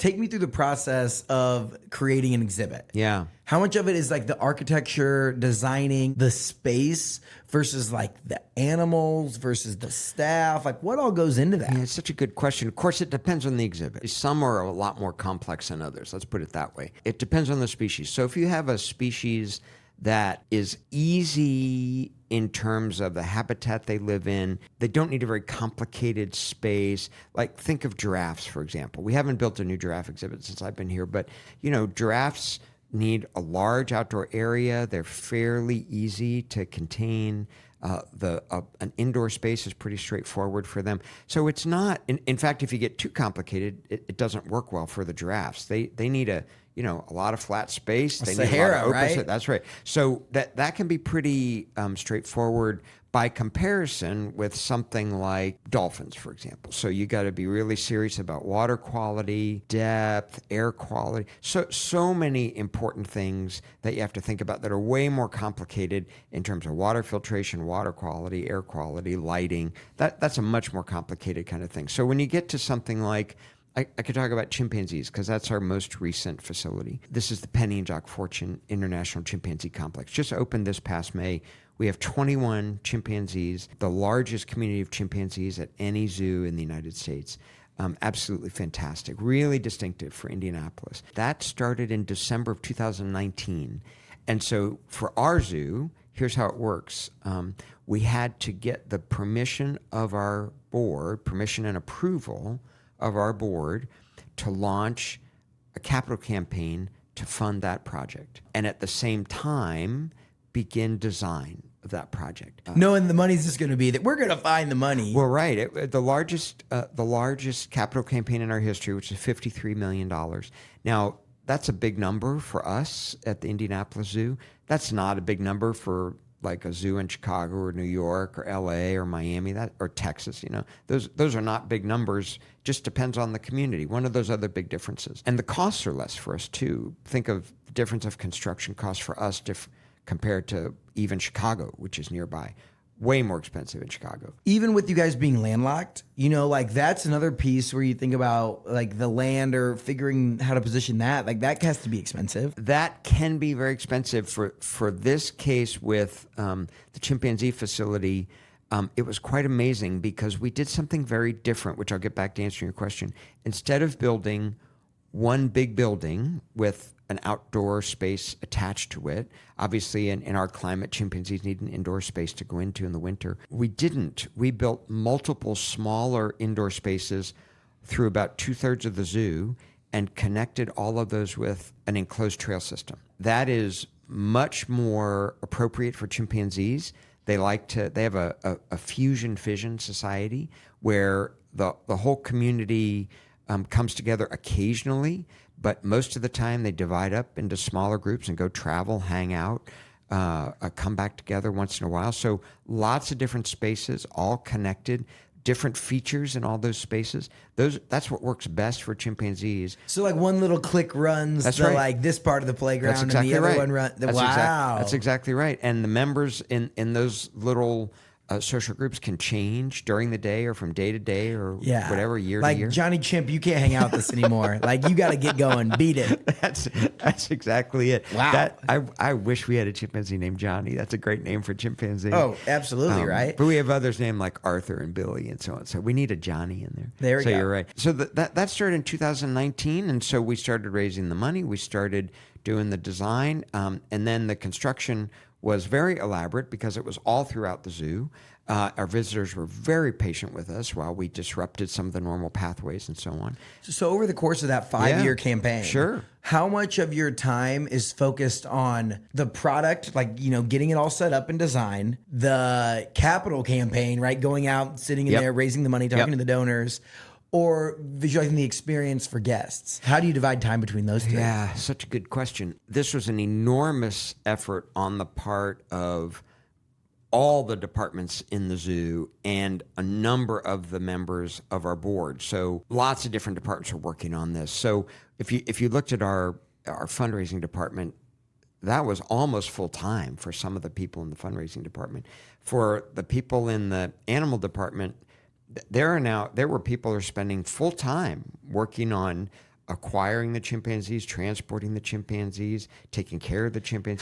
Take me through the process of creating an exhibit. Yeah. How much of it is like the architecture, designing the space versus like the animals versus the staff? Like what all goes into that? Yeah, it's such a good question. Of course, it depends on the exhibit. Some are a lot more complex than others. Let's put it that way. It depends on the species. So if you have a species that is easy in terms of the habitat they live in, they don't need a very complicated space. Like think of giraffes, for example. We haven't built a new giraffe exhibit since I've been here, but giraffes need a large outdoor area. They're fairly easy to contain. An indoor space is pretty straightforward for them. So it's not, in fact, if you get too complicated, it doesn't work well for the giraffes. They need a lot of flat space. They need a lot of open space. That's right. So that can be pretty straightforward by comparison with something like dolphins, for example. So you got to be really serious about water quality, depth, air quality. So many important things that you have to think about that are way more complicated in terms of water filtration, water quality, air quality, lighting. That's a much more complicated kind of thing. So when you get to something like, I could talk about chimpanzees because that's our most recent facility. This is the Penny and Jock Fortune International Chimpanzee Complex. Just opened this past May. We have 21 chimpanzees, the largest community of chimpanzees at any zoo in the United States. Absolutely fantastic, really distinctive for Indianapolis. That started in December of 2019. And so for our zoo, here's how it works. We had to get the permission of our board, permission and approval of our board to launch a capital campaign to fund that project. And at the same time, begin design of that project. Knowing the money's just going to be that we're going to find the money. Well, right. The largest capital campaign in our history, which is $53 million. Now, that's a big number for us at the Indianapolis Zoo. That's not a big number for like a zoo in Chicago or New York or LA or Miami or Texas. Those are not big numbers. Just depends on the community. One of those other big differences. And the costs are less for us too. Think of the difference of construction costs for us compared to even Chicago, which is nearby. Way more expensive in Chicago. Even with you guys being landlocked, like that's another piece where you think about like the land or figuring how to position that. Like that has to be expensive. That can be very expensive. For this case with the chimpanzee facility, it was quite amazing because we did something very different, which I'll get back to answering your question. Instead of building one big building with an outdoor space attached to it. Obviously, in our climate, chimpanzees need an indoor space to go into in the winter. We didn't. We built multiple smaller indoor spaces through about 2/3 of the zoo and connected all of those with an enclosed trail system. That is much more appropriate for chimpanzees. They have a fusion fission society where the whole community comes together occasionally, but most of the time they divide up into smaller groups and go travel, hang out, come back together once in a while. So lots of different spaces, all connected, different features in all those spaces. That's what works best for chimpanzees. So like one little click runs right. Like this part of the playground, that's exactly and the other right. one runs. Wow. That's exactly right. And the members in those little social groups can change during the day or from day to day or whatever, year to year. Like Johnny Chimp, you can't hang out with this anymore. Like you got to get going, beat it. That's exactly it. Wow. I wish we had a chimpanzee named Johnny. That's a great name for a chimpanzee. Oh, absolutely, right? But we have others named like Arthur and Billy and so on. So we need a Johnny in there. There we go. So you're right. So that started in 2019, and so we started raising the money. We started doing the design, and then the construction was very elaborate because it was all throughout the zoo. Our visitors were very patient with us while we disrupted some of the normal pathways and so on. So over the course of that 5-year campaign, sure, how much of your time is focused on the product, like, getting it all set up and design, the capital campaign, right? Going out, sitting in there, raising the money, talking to the donors, or visualizing the experience for guests? How do you divide time between those two? Yeah, such a good question. This was an enormous effort on the part of all the departments in the zoo and a number of the members of our board. So lots of different departments are working on this. So if you looked at our fundraising department, that was almost full time for some of the people in the fundraising department. For the people in the animal department, there were people who are spending full time working on acquiring the chimpanzees, transporting the chimpanzees, taking care of the chimpanzees.